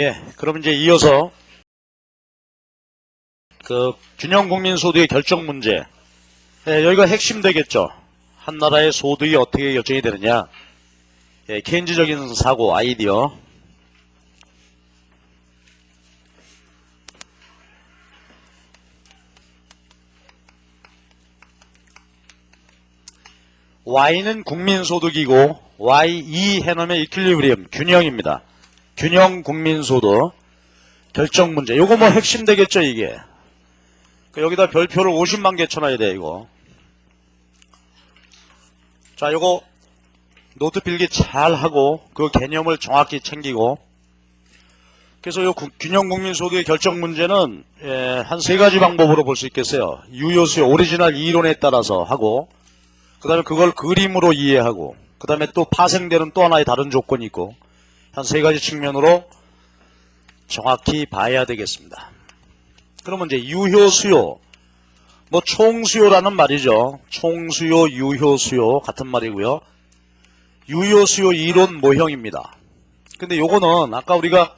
예, 그럼 이제 이어서 그 균형 국민 소득의 결정 문제. 예, 여기가 핵심 되겠죠. 한 나라의 소득이 어떻게 결정이 되느냐. 예, 케인즈적인 사고 아이디어. Y는 국민소득이고 Y2 해놓으면 이퀄리브리엄 균형입니다. 균형 국민소득 결정 문제. 요거 뭐 핵심 되겠죠 이게. 여기다 별표를 50만 개 쳐놔야 돼 이거. 자, 요거 노트 필기 잘 하고 그 개념을 정확히 챙기고. 그래서 요 균형 국민소득의 결정 문제는 한 세 가지 방법으로 볼 수 있겠어요. 유효수요 오리지널 이론에 따라서 하고, 그 다음에 그걸 그림으로 이해하고, 그 다음에 또 파생되는 또 하나의 다른 조건이 있고, 한 세 가지 측면으로 정확히 봐야 되겠습니다. 그러면 이제 유효수요, 뭐 총수요라는 말이죠. 총수요, 유효수요 같은 말이고요. 유효수요 이론 모형입니다. 근데 요거는 아까 우리가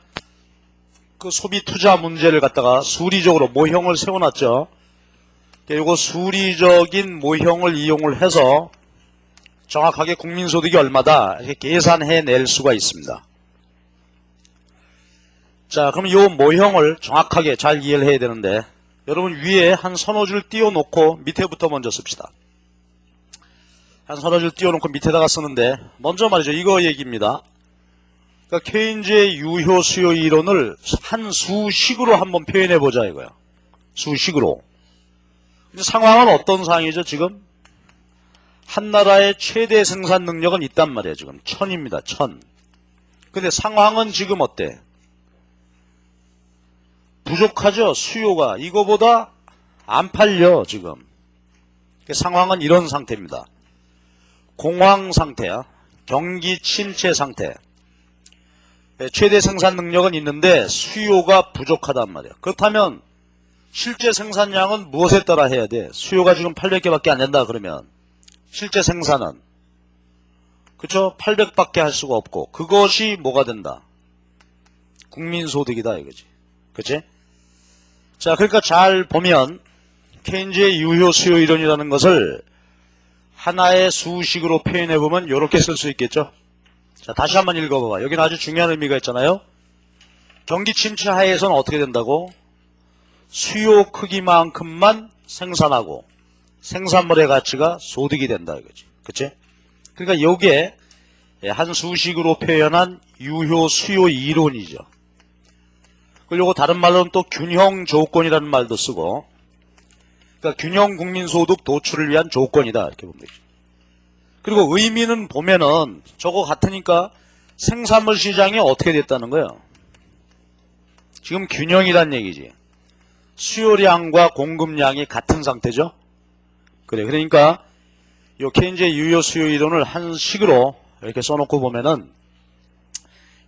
그 소비 투자 문제를 갖다가 수리적으로 모형을 세워놨죠. 요거 수리적인 모형을 이용을 해서 정확하게 국민소득이 얼마다 이렇게 계산해낼 수가 있습니다. 자, 그럼 이 모형을 정확하게 잘 이해를 해야 되는데, 여러분 위에 한 서너 줄 띄워놓고 밑에부터 먼저 씁시다. 한 서너 줄 띄워놓고 밑에다가 쓰는데, 먼저 말이죠. 이거 얘기입니다. 그러니까 케인즈의 유효수요 이론을 한 수식으로 한번 표현해보자 이거야. 수식으로. 상황은 어떤 상황이죠 지금? 한 나라의 최대 생산 능력은 있단 말이에요. 지금 1000입니다. 1000. 근데 상황은 지금 어때? 부족하죠. 수요가 이거보다 안 팔려 지금. 상황은 이런 상태입니다. 공황 상태야. 경기 침체 상태. 최대 생산 능력은 있는데 수요가 부족하단 말이야. 그렇다면 실제 생산량은 무엇에 따라 해야 돼? 수요가 지금 800개밖에 안 된다 그러면 실제 생산은, 그쵸? 800밖에 할 수가 없고, 그것이 뭐가 된다? 국민소득이다 이거지. 그치? 자, 그러니까 잘 보면 케인즈의 유효수요 이론이라는 것을 하나의 수식으로 표현해보면 이렇게 쓸 수 있겠죠? 자, 다시 한번 읽어봐봐. 여기는 아주 중요한 의미가 있잖아요. 경기 침체 하에서는 어떻게 된다고? 수요 크기만큼만 생산하고 생산물의 가치가 소득이 된다 이거지. 그치? 그러니까 요게 한 수식으로 표현한 유효 수요 이론이죠. 그리고 요거 다른 말로는 또 균형 조건이라는 말도 쓰고, 그러니까 균형 국민소득 도출을 위한 조건이다 이렇게 보면 되죠. 그리고 의미는 보면은 저거 같으니까 생산물 시장이 어떻게 됐다는 거예요? 지금 균형이란 얘기지. 수요량과 공급량이 같은 상태죠. 그래, 그러니까 요 케인즈의 유효 수요 이론을 한 식으로 이렇게 써놓고 보면은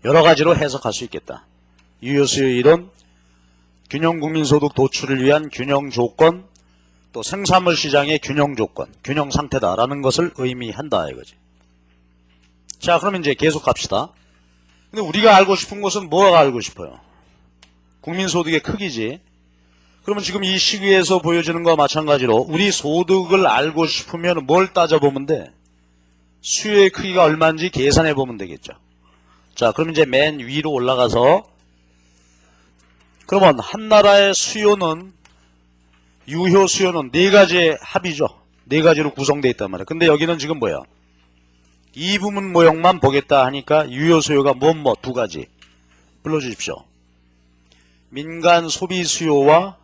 여러 가지로 해석할 수 있겠다. 유효 수요 이론, 균형 국민소득 도출을 위한 균형 조건, 또 생산물 시장의 균형 조건, 균형 상태다라는 것을 의미한다 이거지. 자, 그럼 이제 계속 갑시다. 근데 우리가 알고 싶은 것은 뭐가 알고 싶어요? 국민소득의 크기지. 그러면 지금 이 시기에서 보여지는 것과 마찬가지로 우리 소득을 알고 싶으면 뭘 따져보면 돼? 수요의 크기가 얼마인지 계산해보면 되겠죠. 자, 그럼 이제 맨 위로 올라가서, 그러면 한 나라의 수요는, 유효 수요는 네 가지의 합이죠. 네 가지로 구성되어 있단 말이야. 근데 여기는 지금 뭐야? 이 부분 모형만 보겠다 하니까 유효 수요가 뭐 두 가지. 불러주십시오. 민간 소비 수요와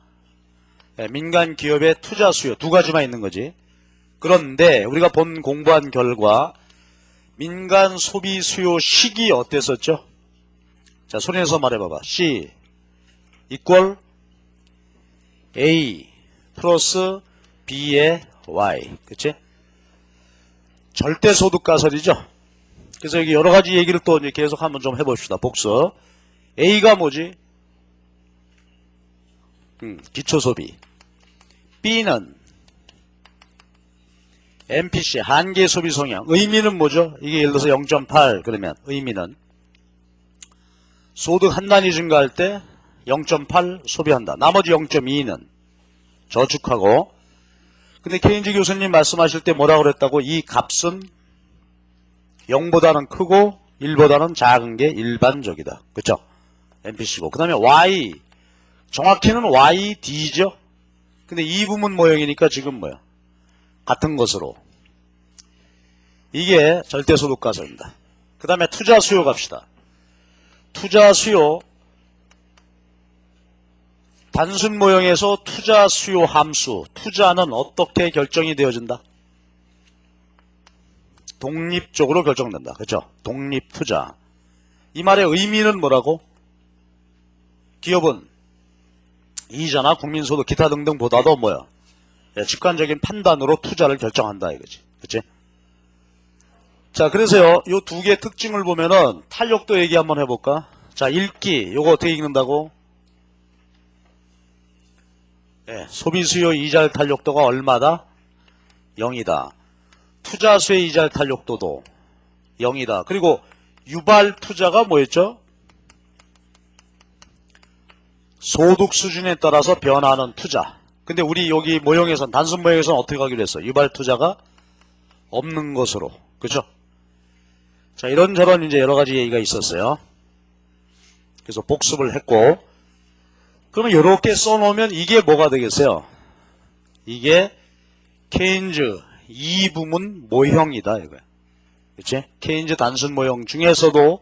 민간 기업의 투자 수요 두 가지만 있는 거지. 그런데 우리가 공부한 결과 민간 소비 수요 식이 어땠었죠? 자, 손에서 말해봐봐. C equal A 플러스 B의 Y. 그치? 절대소득 가설이죠. 그래서 여기 여러 가지 얘기를 또 이제 계속 한번 좀 해봅시다. 복습. A가 뭐지? 기초소비. B는 MPC, 한계 소비 성향. 의미는 뭐죠? 이게 예를 들어서 0.8 그러면 의미는 소득 한 단위 증가할 때 0.8 소비한다. 나머지 0.2는 저축하고. 근데 케인즈 교수님 말씀하실 때 뭐라고 그랬다고? 이 값은 0보다는 크고 1보다는 작은 게 일반적이다. 그쵸? MPC고. 그 다음에 Y. 정확히는 YD죠? 근데 이 부분 모형이니까 지금 뭐야? 같은 것으로. 이게 절대소득가설입니다. 그 다음에 투자 수요 갑시다. 투자 수요. 단순 모형에서 투자 수요 함수. 투자는 어떻게 결정이 되어진다? 독립적으로 결정된다. 그죠? 독립투자. 이 말의 의미는 뭐라고? 기업은 이자나 국민소득 기타 등등보다도 뭐야? 직관적인 판단으로 투자를 결정한다 이거지. 그치? 자, 그래서요, 요 두 개의 특징을 보면은 탄력도 얘기 한번 해볼까? 자, 읽기. 요거 어떻게 읽는다고? 소비 수요 이자율 탄력도가 얼마다? 0이다. 투자 수의 이자율 탄력도도 0이다. 그리고 유발 투자가 뭐였죠? 소득 수준에 따라서 변하는 투자. 근데 우리 여기 모형에선, 단순 모형에서는 어떻게 하기로 했어? 유발 투자가 없는 것으로. 그죠? 자, 이런저런 이제 여러 가지 얘기가 있었어요. 그래서 복습을 했고, 그러면 이렇게 써놓으면 이게 뭐가 되겠어요? 이게 케인즈 이부문 모형이다 이거야. 그치? 케인즈 단순 모형 중에서도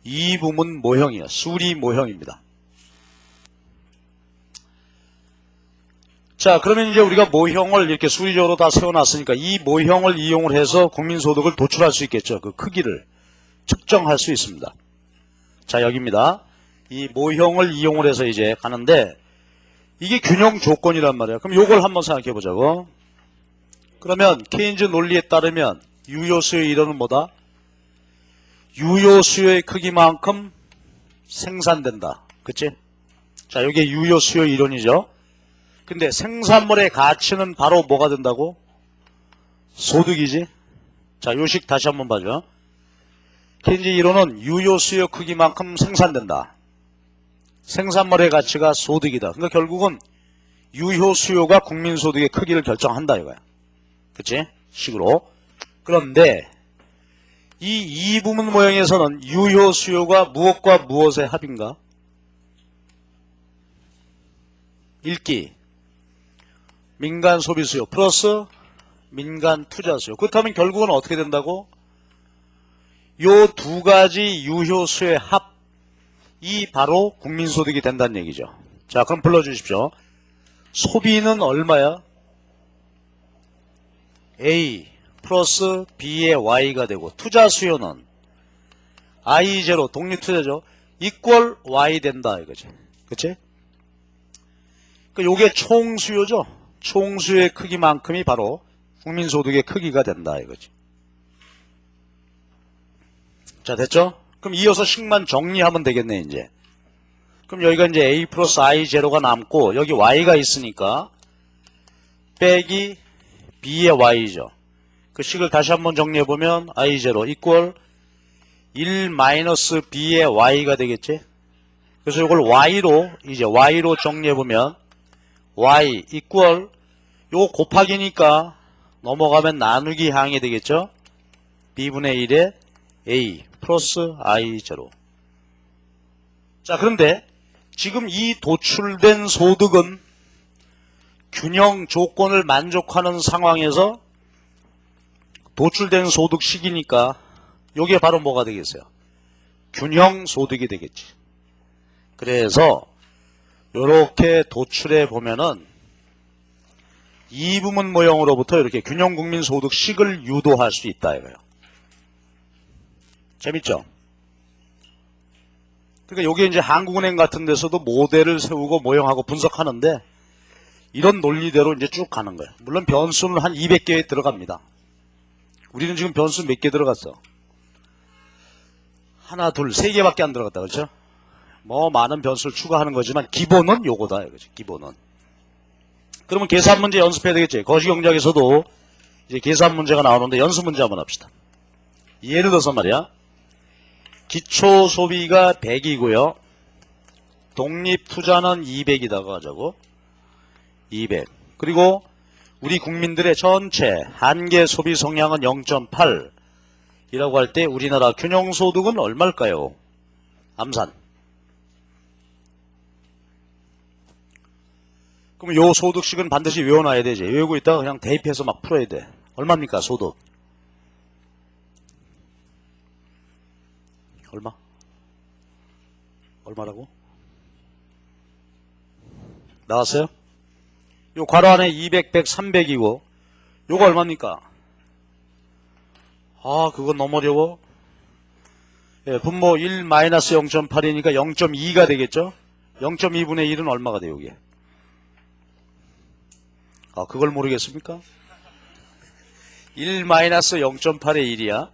이부문 모형이야. 수리 모형입니다. 자, 그러면 이제 우리가 모형을 이렇게 수리적으로 다 세워놨으니까 이 모형을 이용을 해서 국민소득을 도출할 수 있겠죠. 그 크기를 측정할 수 있습니다. 자, 여기입니다. 이 모형을 이용을 해서 이제 가는데 이게 균형 조건이란 말이야. 그럼 요걸 한번 생각해 보자고. 그러면 케인즈 논리에 따르면 유효수요 이론은 뭐다? 유효수요의 크기만큼 생산된다. 그치? 자, 이게 유효수요 이론이죠. 근데 생산물의 가치는 바로 뭐가 된다고? 소득이지. 자, 요식 다시 한번 봐줘. 케인즈 이론은 유효수요 크기만큼 생산된다. 생산물의 가치가 소득이다. 그러니까 결국은 유효수요가 국민소득의 크기를 결정한다 이거야. 그치? 식으로. 그런데 이 이부문 모형에서는 유효수요가 무엇과 무엇의 합인가? 읽기. 민간 소비수요 플러스 민간 투자수요. 그렇다면 결국은 어떻게 된다고? 요 두 가지 유효수요의 합이 바로 국민소득이 된다는 얘기죠. 자, 그럼 불러주십시오. 소비는 얼마야? A 플러스 B의 Y가 되고 투자 수요는 I0 독립투자죠. 이퀄 Y 된다 이거지. 그치? 그러니까 요게 총수요죠. 총수요의 크기만큼이 바로 국민소득의 크기가 된다 이거지. 자, 됐죠? 그럼 이어서 식만 정리하면 되겠네 이제. 그럼 여기가 이제 A 플러스 I0가 남고 여기 Y가 있으니까 빼기 B의 Y죠. 그 식을 다시 한번 정리해보면 I0 이퀄 1 마이너스 B의 Y가 되겠지? 그래서 이걸 Y로 정리해보면 Y 이퀄 요 곱하기니까 넘어가면 나누기 항이 되겠죠? B분의 1에 A 플러스 I0. 자, 그런데 지금 이 도출된 소득은 균형 조건을 만족하는 상황에서 도출된 소득식이니까 이게 바로 뭐가 되겠어요? 균형 소득이 되겠지. 그래서 이렇게 도출해 보면은 이 부문 모형으로부터 이렇게 균형 국민 소득식을 유도할 수 있다 이거예요. 재밌죠? 그러니까 이게 이제 한국은행 같은 데서도 모델을 세우고 모형하고 분석하는데 이런 논리대로 이제 쭉 가는 거예요. 물론 변수는 한 200개에 들어갑니다. 우리는 지금 변수 몇 개 들어갔어? 하나, 둘, 세 개밖에 안 들어갔다. 그렇죠? 뭐 많은 변수를 추가하는 거지만 기본은 요거다. 이거지. 기본은. 그러면 계산 문제 연습해야 되겠지. 거시경작에서도 이제 계산 문제가 나오는데 연습 문제 한번 합시다. 예를 들어서 말이야. 기초 소비가 100이고요. 독립 투자는 200이다가 하자고. 200. 그리고 우리 국민들의 전체 한계 소비 성향은 0.8 이라고 할 때 우리나라 균형소득은 얼마일까요? 암산. 그럼 요 소득식은 반드시 외워놔야 되지. 외우고 있다가 그냥 대입해서 막 풀어야 돼. 얼마입니까, 소득? 얼마? 얼마라고? 나왔어요? 요 괄호 안에 200, 100, 300이고 요거 얼마입니까? 아, 그건 너무 어려워. 예, 분모 1-0.8이니까 0.2가 되겠죠? 0.2분의 1은 얼마가 돼요, 이게? 아, 그걸 모르겠습니까? 1-0.8의 1이야.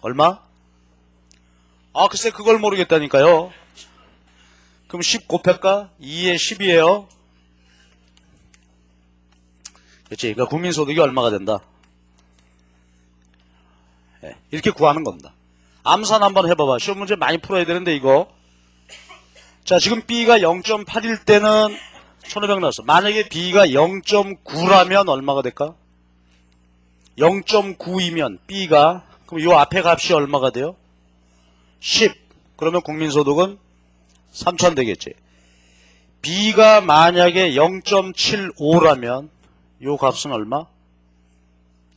얼마? 아, 글쎄 그걸 모르겠다니까요. 그럼 10 곱할까? 2에 10이에요. 그렇지. 그러니까 국민소득이 얼마가 된다. 네, 이렇게 구하는 겁니다. 암산 한번 해봐봐. 시험 문제 많이 풀어야 되는데 이거. 자, 지금 B가 0.8일 때는 1500 나왔어. 만약에 B가 0.9라면 얼마가 될까? 0.9이면 B가 그럼 요 앞에 값이 얼마가 돼요? 10. 그러면 국민소득은 3000 되겠지. B가 만약에 0.75라면 요 값은 얼마?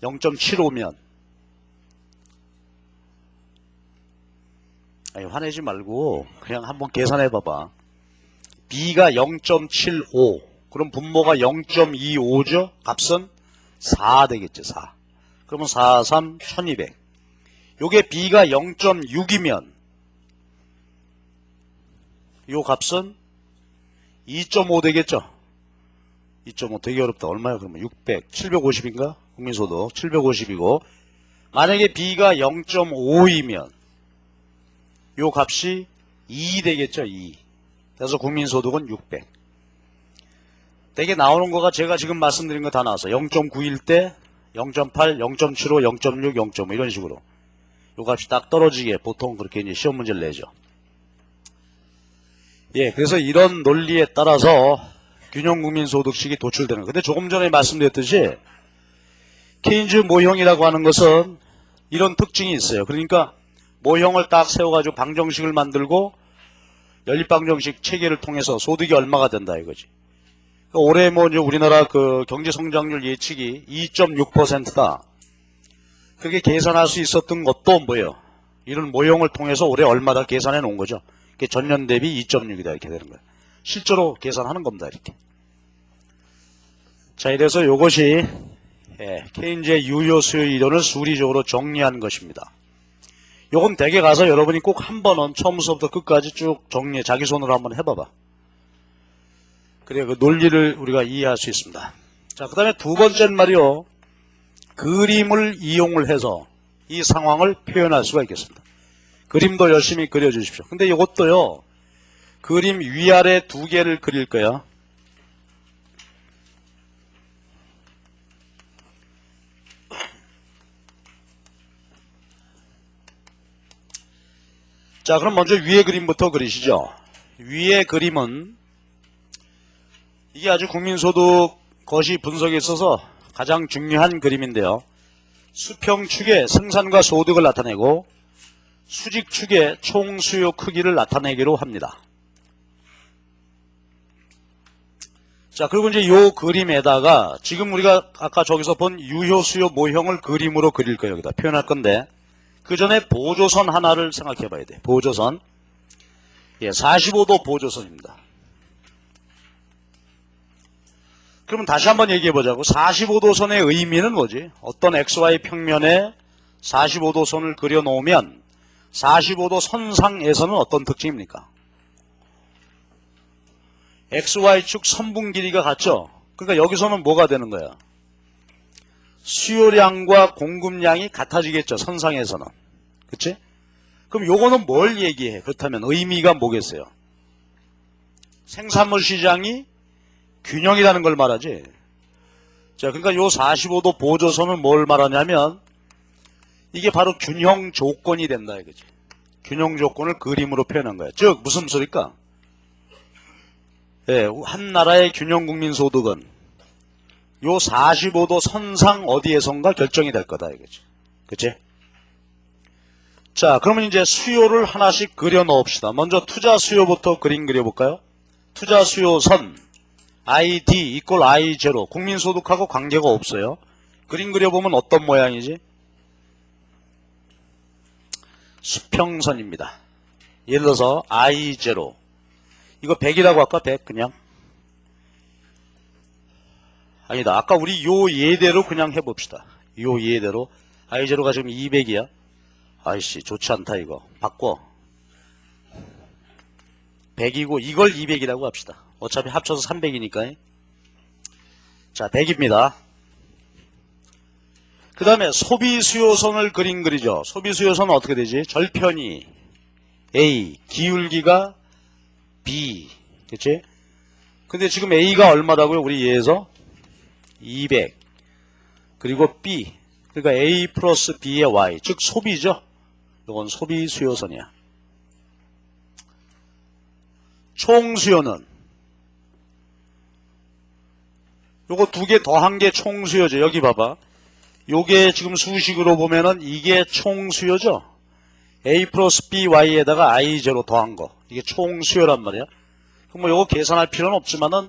0.75면 아니, 화내지 말고 그냥 한번 계산해 봐봐. B가 0.75 그럼 분모가 0.25죠? 값은 4 되겠지. 4. 그러면 4, 3, 1200. 요게 B가 0.6이면 요 값은 2.5 되겠죠? 2.5 되게 어렵다. 얼마야 그러면? 600, 750인가? 국민소득 750이고 만약에 B가 0.5이면 요 값이 2 되겠죠? 2. 그래서 국민소득은 600. 되게 나오는 거가 제가 지금 말씀드린 거 다 나왔어. 0.9일 때 0.8, 0.75, 0.6, 0.5 이런 식으로 요 값이 딱 떨어지게 보통 그렇게 이제 시험 문제를 내죠. 예, 그래서 이런 논리에 따라서 균형국민소득식이 도출되는 거예요. 근데 조금 전에 말씀드렸듯이 케인즈 모형이라고 하는 것은 이런 특징이 있어요. 그러니까 모형을 딱 세워가지고 방정식을 만들고 연립방정식 체계를 통해서 소득이 얼마가 된다 이거지. 올해 뭐 이제 우리나라 그 경제 성장률 예측이 2.6%다. 그렇게 계산할 수 있었던 것도 뭐예요? 이런 모형을 통해서 올해 얼마다 계산해 놓은 거죠. 전년 대비 2.6이다 이렇게 되는 거예요. 실제로 계산하는 겁니다 이렇게. 자, 이래서 이것이 케인즈의 유효 수요 이론을 수리적으로 정리한 것입니다. 요건 댁에 가서 여러분이 꼭 한 번은 처음부터 끝까지 쭉 정리해 자기 손으로 한번 해봐봐. 그래 그 논리를 우리가 이해할 수 있습니다. 자, 그 다음에 두 번째는 말이요. 그림을 이용을 해서 이 상황을 표현할 수가 있겠습니다. 그림도 열심히 그려주십시오. 근데 이것도요. 그림 위아래 두 개를 그릴 거야. 자, 그럼 먼저 위에 그림부터 그리시죠. 위에 그림은 이게 아주 국민소득 것이 분석에 있어서 가장 중요한 그림인데요. 수평축의 생산과 소득을 나타내고 수직축의 총수요 크기를 나타내기로 합니다. 자, 그리고 이제 이 그림에다가 지금 우리가 아까 저기서 본 유효수요 모형을 그림으로 그릴 거예요. 여기다 표현할 건데 그 전에 보조선 하나를 생각해 봐야 돼. 보조선. 예, 45도 보조선입니다. 그러면 다시 한번 얘기해 보자고. 45도 선의 의미는 뭐지? 어떤 XY 평면에 45도 선을 그려 놓으면 45도 선상에서는 어떤 특징입니까? XY축 선분 길이가 같죠? 그러니까 여기서는 뭐가 되는 거야? 수요량과 공급량이 같아지겠죠, 선상에서는. 그치? 그럼 요거는 뭘 얘기해? 그렇다면 의미가 뭐겠어요? 생산물 시장이 균형이라는 걸 말하지. 자, 그러니까 요 45도 보조선은 뭘 말하냐면 이게 바로 균형 조건이 된다 이거지. 균형 조건을 그림으로 표현한 거야. 즉 무슨 소리일까? 예, 한 나라의 균형 국민 소득은 요 45도 선상 어디에선가 결정이 될 거다 이거지. 그치? 자, 그러면 이제 수요를 하나씩 그려 넣읍시다. 먼저 투자 수요부터 그림 그려볼까요? 투자 수요 선 ID 이꼴 I0 국민소득하고 관계가 없어요. 그림 그려보면 어떤 모양이지? 수평선입니다. 예를 들어서 I0 이거 100이라고 할까? 100 그냥? 아니다. 아까 우리 요 예대로 그냥 해봅시다. 요 예대로 I0가 지금 200이야. 아이씨 좋지 않다 이거. 바꿔. 100이고 이걸 200이라고 합시다. 어차피 합쳐서 300이니까. 자 100입니다. 그 다음에 소비수요선을 그림 그리죠. 소비수요선은 어떻게 되지? 절편이 A, 기울기가 B. 그치? 근데 지금 A가 얼마라고요? 우리 예에서 200. 그리고 B. 그러니까 A 플러스 B의 Y. 즉 소비죠. 이건 소비수요선이야. 총수요는 요거 두 개 더한 게 총수요죠. 여기 봐봐. 요게 지금 수식으로 보면은 이게 총수요죠. A 플러스 B, Y에다가 I0 더한 거. 이게 총수요란 말이야. 그럼 뭐 요거 계산할 필요는 없지만은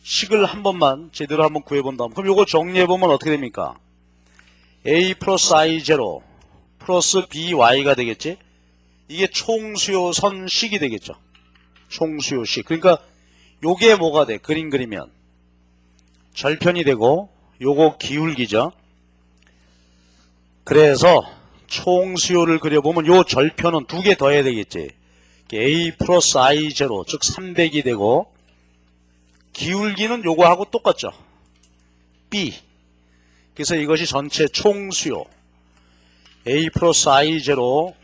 식을 한 번만 제대로 한번 구해본다면. 그럼 요거 정리해보면 어떻게 됩니까? A 플러스 I0 플러스 BY가 되겠지? 이게 총수요선 식이 되겠죠. 총수요식. 그러니까 요게 뭐가 돼? 그림 그리면 절편이 되고 요거 기울기죠. 그래서 총수요를 그려보면 요 절편은 두 개 더 해야 되겠지. A 플러스 I0 즉 300이 되고 기울기는 요거하고 똑같죠. B. 그래서 이것이 전체 총수요. A 플러스 I0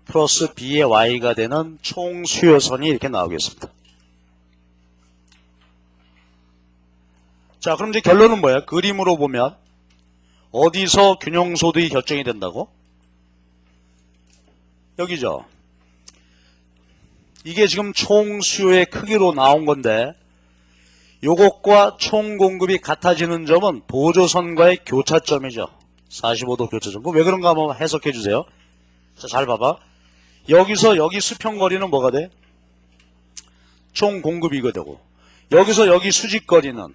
플러스 B의 Y가 되는 총수요선이 이렇게 나오겠습니다. 자, 그럼 이제 결론은 뭐야? 그림으로 보면 어디서 균형소득이 결정이 된다고? 여기죠. 이게 지금 총수요의 크기로 나온 건데 요것과 총공급이 같아지는 점은 보조선과의 교차점이죠. 45도 교차점. 왜 그런가 한번 해석해 주세요. 자, 잘 봐봐. 여기서 여기 수평거리는 뭐가 돼? 총공급이 이거 되고 여기서 여기 수직거리는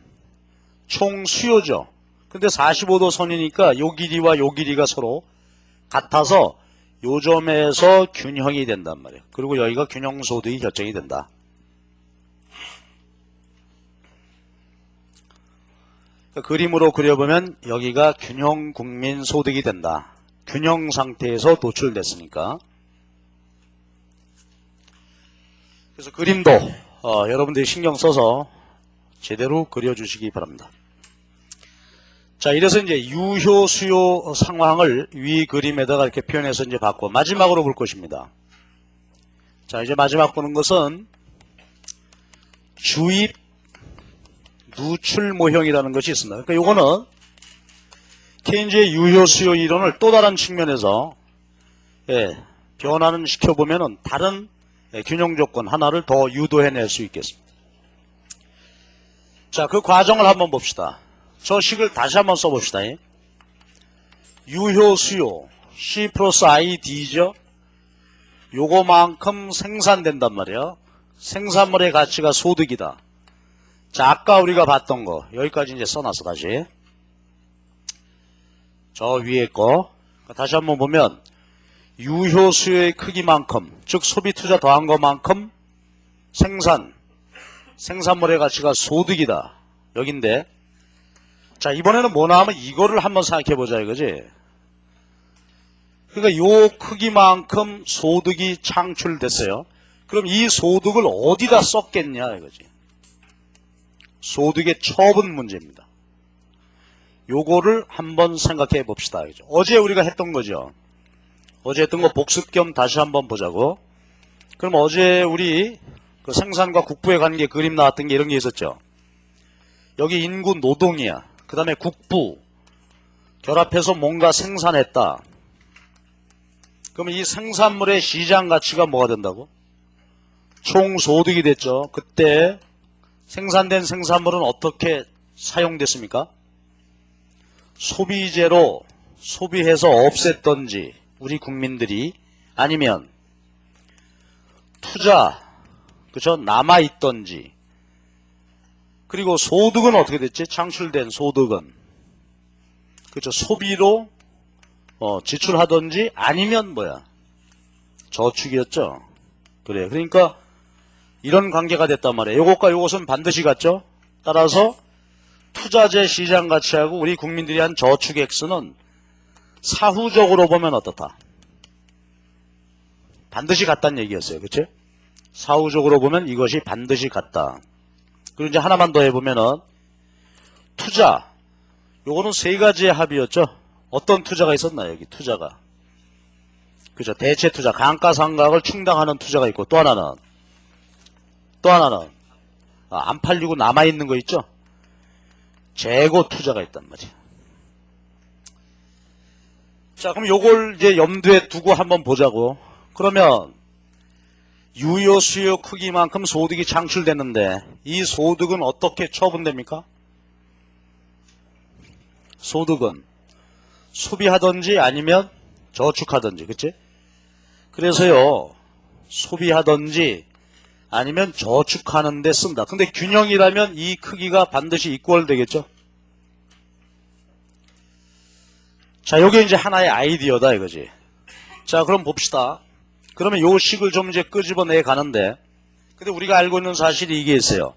총수요죠. 근데 45도 선이니까 요 길이와 요 길이가 서로 같아서 요 점에서 균형이 된단 말이에요. 그리고 여기가 균형소득이 결정이 된다. 그림으로 그려보면 여기가 균형 국민 소득이 된다. 균형 상태에서 도출됐으니까. 그래서 그림도 여러분들이 신경 써서 제대로 그려주시기 바랍니다. 자, 이래서 이제 유효 수요 상황을 위 그림에다가 이렇게 표현해서 이제 봤고 마지막으로 볼 것입니다. 자, 이제 마지막 보는 것은 주입 누출 모형이라는 것이 있습니다. 그러니까 요거는 케인즈의 유효 수요 이론을 또 다른 측면에서 변화는 시켜보면은 다른 균형 조건 하나를 더 유도해낼 수 있겠습니다. 자, 그 과정을 한번 봅시다. 저 식을 다시 한번 써봅시다. 유효 수요 C 플러스 ID죠. 요거만큼 생산된단 말이에요. 생산물의 가치가 소득이다. 자, 아까 우리가 봤던 거 여기까지 이제 써놨어. 다시 저 위에 거 다시 한번 보면 유효 수요의 크기만큼 즉 소비 투자 더한 것만큼 생산물의 가치가 소득이다. 여긴데 자, 이번에는 뭐나 하면 이거를 한번 생각해 보자 이거지. 그러니까 요 크기만큼 소득이 창출됐어요. 그럼 이 소득을 어디다 썼겠냐 이거지. 소득의 처분 문제입니다. 요거를 한번 생각해 봅시다. 그죠? 어제 우리가 했던 거죠. 어제 했던 거 복습 겸 다시 한번 보자고. 그럼 어제 우리 그 생산과 국부의 관계 그림 나왔던 게 이런 게 있었죠. 여기 인구 노동이야. 그 다음에 국부, 결합해서 뭔가 생산했다. 그러면 이 생산물의 시장 가치가 뭐가 된다고? 총소득이 됐죠. 그때 생산된 생산물은 어떻게 사용됐습니까? 소비재로 소비해서 없앴던지 우리 국민들이, 아니면 투자, 그죠? 남아있던지. 그리고 소득은 어떻게 됐지? 창출된 소득은, 그죠? 소비로 지출하던지 아니면 뭐야? 저축이었죠. 그래. 그러니까 이런 관계가 됐단 말이에요. 요것과 요것은 반드시 같죠? 따라서 투자재 시장 가치하고 우리 국민들이 한 저축 액수는 사후적으로 보면 어떻다? 반드시 같다는 얘기였어요. 그치? 사후적으로 보면 이것이 반드시 같다. 그리고 이제 하나만 더 해보면은 투자, 요거는 세 가지의 합이었죠. 어떤 투자가 있었나요? 여기 투자가. 그죠? 대체 투자, 감가상각을 충당하는 투자가 있고, 또 하나는 안 팔리고 남아있는 거 있죠? 재고 투자가 있단 말이에요. 자, 그럼 요걸 이제 염두에 두고 한번 보자고. 그러면 유효 수요 크기만큼 소득이 창출됐는데 이 소득은 어떻게 처분됩니까? 소득은 소비하든지 아니면 저축하든지, 그치? 그래서요, 소비하든지 아니면 저축하는 데 쓴다. 근데 균형이라면 이 크기가 반드시 이퀄 되겠죠? 자, 요게 이제 하나의 아이디어다 이거지. 자, 그럼 봅시다. 그러면 요 식을 좀 이제 끄집어내 가는데, 근데 우리가 알고 있는 사실이 이게 있어요.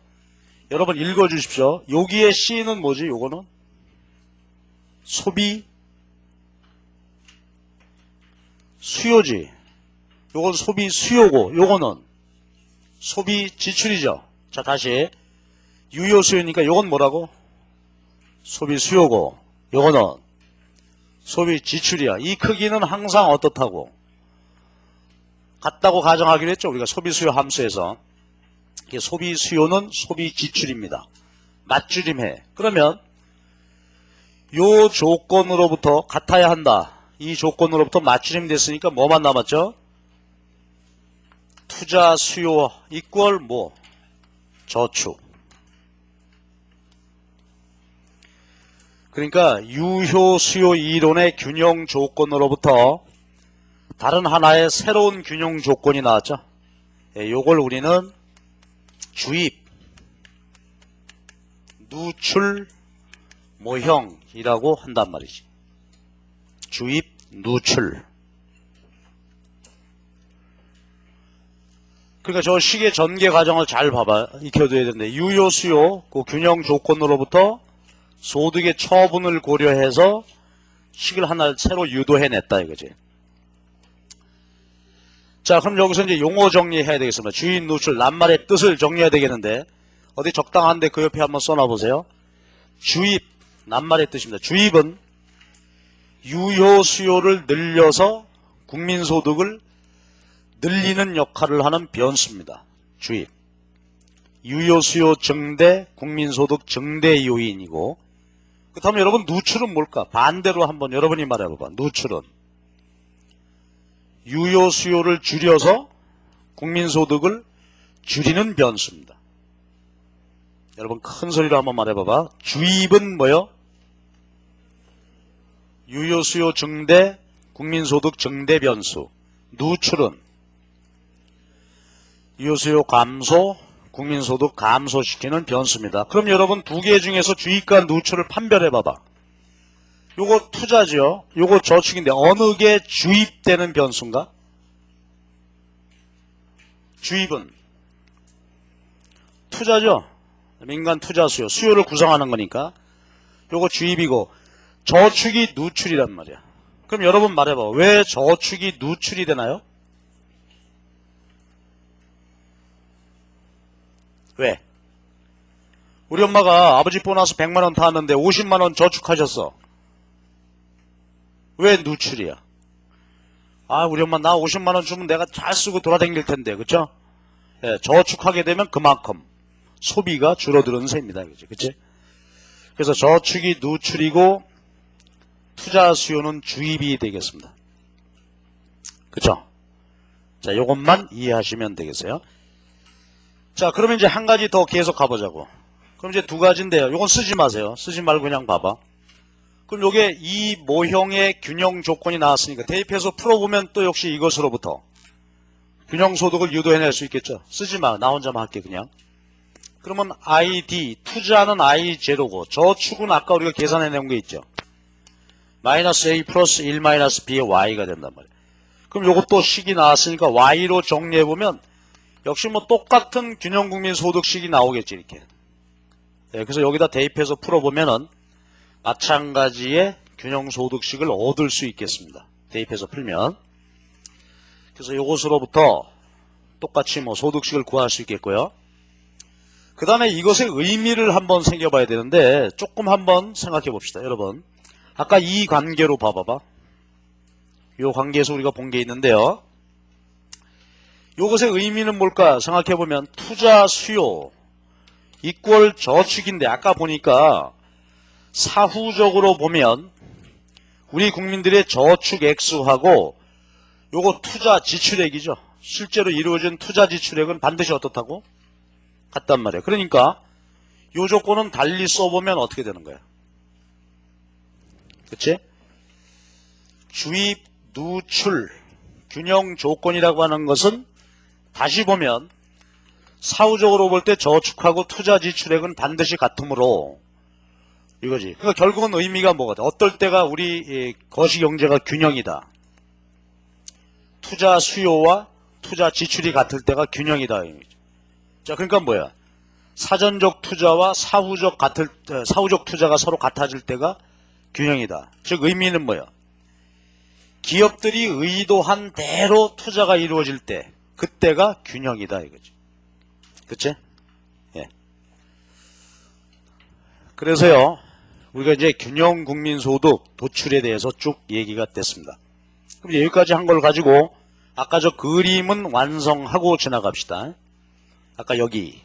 여러분 읽어주십시오. 여기에 C는 뭐지? 요거는 소비 수요지. 요건 소비 수요고, 요거는 소비 지출이죠. 자, 다시 유효 수요니까 요건 뭐라고? 소비 수요고, 요거는 소비 지출이야. 이 크기는 항상 어떻다고? 같다고 가정하기로 했죠. 우리가 소비 수요 함수에서. 소비 수요는 소비 지출입니다. 맞줄임해. 그러면 요 조건으로부터 같아야 한다. 이 조건으로부터 맞추림 됐으니까 뭐만 남았죠? 투자 수요 이퀄 뭐? 저축. 그러니까 유효 수요 이론의 균형 조건으로부터 다른 하나의 새로운 균형 조건이 나왔죠. 요걸 우리는 주입, 누출, 모형이라고 한단 말이지. 주입, 누출. 그러니까 저 식의 전개 과정을 잘 봐봐. 익혀둬야 되는데, 유효 수요 그 균형 조건으로부터 소득의 처분을 고려해서 식을 하나 새로 유도해냈다 이거지. 자, 그럼 여기서 이제 용어 정리해야 되겠습니다. 주입, 누출, 낱말의 뜻을 정리해야 되겠는데, 어디 적당한데 그 옆에 한번 써놔보세요. 주입, 낱말의 뜻입니다. 주입은 유효 수요를 늘려서 국민소득을 늘리는 역할을 하는 변수입니다. 주입. 유효 수요 증대, 국민소득 증대 요인이고, 그렇다면 여러분 누출은 뭘까? 반대로 한번 여러분이 말해봐봐. 누출은 유효 수요를 줄여서 국민소득을 줄이는 변수입니다. 여러분 큰 소리로 한번 말해봐봐. 주입은 뭐요? 유효 수요 증대, 국민소득 증대 변수. 누출은 유효 수요 감소, 국민소득 감소시키는 변수입니다. 그럼 여러분 두 개 중에서 주입과 누출을 판별해봐봐. 요거 투자죠. 요거 저축인데 어느 게 주입되는 변수인가? 주입은 투자죠. 민간 투자 수요, 수요를 구성하는 거니까 요거 주입이고, 저축이 누출이란 말이야. 그럼 여러분 말해봐. 왜 저축이 누출이 되나요? 왜? 우리 엄마가 아버지 보너스 100만원 타왔는데 50만원 저축하셨어. 왜 누출이야? 아, 우리 엄마 나 50만원 주면 내가 잘 쓰고 돌아다닐 텐데, 그쵸? 예, 저축하게 되면 그만큼 소비가 줄어드는 셈입니다. 그치? 그래서 저축이 누출이고, 투자 수요는 주입이 되겠습니다. 그쵸? 자, 요것만 이해하시면 되겠어요. 자, 그러면 이제 한 가지 더 계속 가보자고. 그럼 이제 두 가지인데요. 요건 쓰지 마세요. 쓰지 말고 그냥 봐봐. 그럼 요게 이 모형의 균형 조건이 나왔으니까 대입해서 풀어보면 또 역시 이것으로부터 균형소득을 유도해낼 수 있겠죠. 쓰지 마. 나 혼자만 할게 그냥. 그러면 ID, 투자는 I0고 저축은 아까 우리가 계산해낸 게 있죠. 마이너스 A 플러스 1 마이너스 B의 Y가 된단 말이에요. 그럼 요것도 식이 나왔으니까 Y로 정리해보면 역시 뭐 똑같은 균형국민소득식이 나오겠지 이렇게. 네, 그래서 여기다 대입해서 풀어보면은 마찬가지의 균형소득식을 얻을 수 있겠습니다. 대입해서 풀면. 그래서 요것으로부터 똑같이 뭐 소득식을 구할 수 있겠고요. 그 다음에 이것의 의미를 한번 생겨봐야 되는데 조금 한번 생각해 봅시다. 여러분 아까 이 관계로 봐봐봐. 요 관계에서 우리가 본 게 있는데요. 요것의 의미는 뭘까 생각해보면 투자 수요 이퀄 저축인데 아까 보니까 사후적으로 보면 우리 국민들의 저축 액수하고 요거 투자 지출액이죠. 실제로 이루어진 투자 지출액은 반드시 어떻다고? 같단 말이에요. 그러니까 요 조건은 달리 써보면 어떻게 되는 거야? 그치? 주입, 누출, 균형 조건이라고 하는 것은 다시 보면 사후적으로 볼 때 저축하고 투자 지출액은 반드시 같으므로 이거지. 그러니까 결국은 의미가 뭐가 돼? 어떨 때가 우리 거시경제가 균형이다. 투자 수요와 투자 지출이 같을 때가 균형이다. 자, 그러니까 뭐야? 사전적 투자와 사후적 투자가 서로 같아질 때가 균형이다. 즉 의미는 뭐야? 기업들이 의도한 대로 투자가 이루어질 때 그때가 균형이다 이거지. 그치? 예. 그래서요. 우리가 이제 균형 국민소득 도출에 대해서 쭉 얘기가 됐습니다. 그럼 여기까지 한 걸 가지고 아까 저 그림은 완성하고 지나갑시다. 아까 여기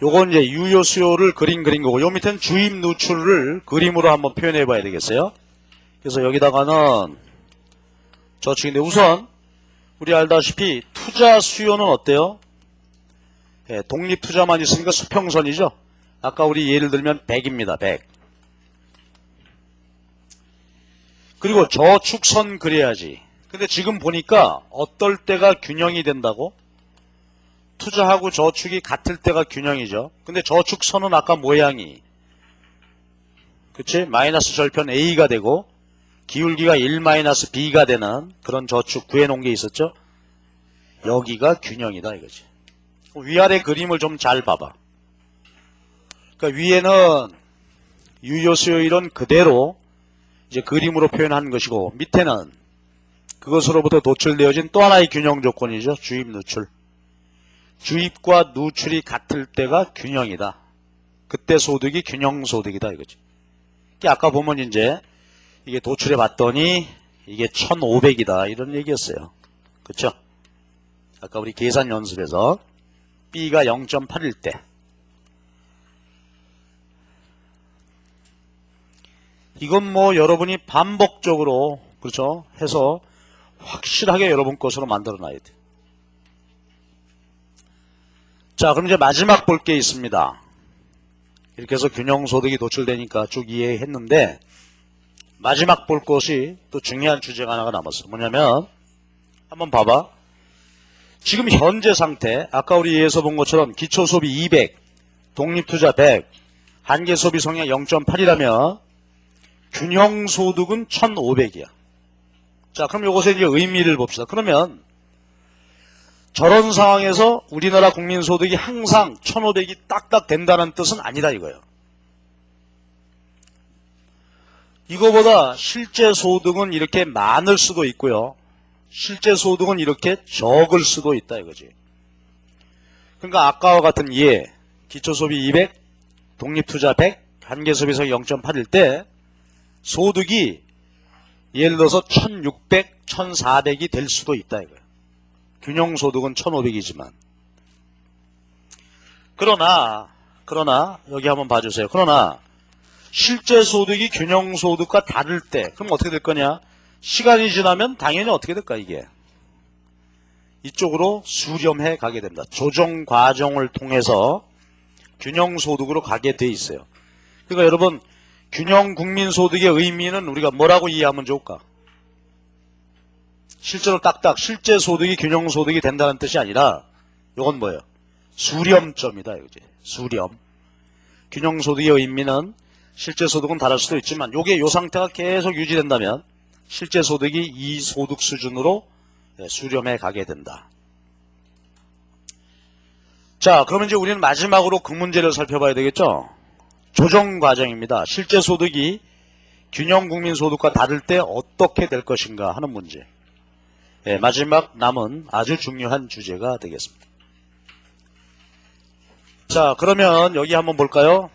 요건 이제 유효 수요를 그린 거고 요 밑에는 주입 누출을 그림으로 한번 표현해 봐야 되겠어요. 그래서 여기다가는 저축인데 우선 우리 알다시피 투자 수요는 어때요? 예, 독립 투자만 있으니까 수평선이죠. 아까 우리 예를 들면 100입니다. 100. 그리고 저축선 그려야지. 근데 지금 보니까 어떨 때가 균형이 된다고? 투자하고 저축이 같을 때가 균형이죠. 근데 저축선은 아까 모양이 그치? 마이너스 절편 A가 되고 기울기가 1 마이너스 B가 되는 그런 저축 구해놓은 게 있었죠? 여기가 균형이다 이거지. 위아래 그림을 좀 잘 봐봐. 그러니까 위에는 유효 수요일은 그대로 이제 그림으로 표현한 것이고 밑에는 그것으로부터 도출되어진 또 하나의 균형 조건이죠. 주입 누출. 주입과 누출이 같을 때가 균형이다. 그때 소득이 균형 소득이다 이거지. 아까 보면 이제 이게 도출해 봤더니 이게 1500이다 이런 얘기였어요. 그쵸? 아까 우리 계산 연습에서 B가 0.8일 때 이건 뭐 여러분이 반복적으로 그렇죠? 해서 확실하게 여러분 것으로 만들어 놔야 돼. 자, 그럼 이제 마지막 볼 게 있습니다. 이렇게 해서 균형소득이 도출되니까 쭉 이해했는데 마지막 볼 것이 또 중요한 주제가 하나가 남았어. 뭐냐면 한번 봐봐. 지금 현재 상태 아까 우리 예에서 본 것처럼 기초소비 200, 독립투자 100, 한계소비 성향 0.8이라면 균형소득은 1500이야. 자, 그럼 이것의 이제 의미를 봅시다. 그러면 저런 상황에서 우리나라 국민소득이 항상 1500이 딱딱 된다는 뜻은 아니다 이거예요. 이거보다 실제 소득은 이렇게 많을 수도 있고요. 실제 소득은 이렇게 적을 수도 있다 이거지. 그러니까 아까와 같은 예, 기초소비 200, 독립투자 100, 한계소비성 0.8일 때 소득이 예를 들어서 1600, 1400이 될 수도 있다 이거예요. 균형소득은 1500이지만 그러나 여기 한번 봐주세요. 그러나 실제 소득이 균형 소득과 다를 때 그럼 어떻게 될 거냐? 시간이 지나면 당연히 어떻게 될까 이게? 이쪽으로 수렴해 가게 됩니다. 조정 과정을 통해서 균형 소득으로 가게 돼 있어요. 그러니까 여러분 균형 국민 소득의 의미는 우리가 뭐라고 이해하면 좋을까? 실제로 딱딱 실제 소득이 균형 소득이 된다는 뜻이 아니라 이건 뭐예요? 수렴점이다 이거지. 수렴. 균형 소득의 의미는 실제 소득은 다를 수도 있지만 요게 요 상태가 계속 유지된다면 실제 소득이 이 소득 수준으로 수렴해 가게 된다. 자, 그러면 이제 우리는 마지막으로 그 문제를 살펴봐야 되겠죠? 조정 과정입니다. 실제 소득이 균형 국민 소득과 다를 때 어떻게 될 것인가 하는 문제. 마지막 남은 아주 중요한 주제가 되겠습니다. 자, 그러면 여기 한번 볼까요?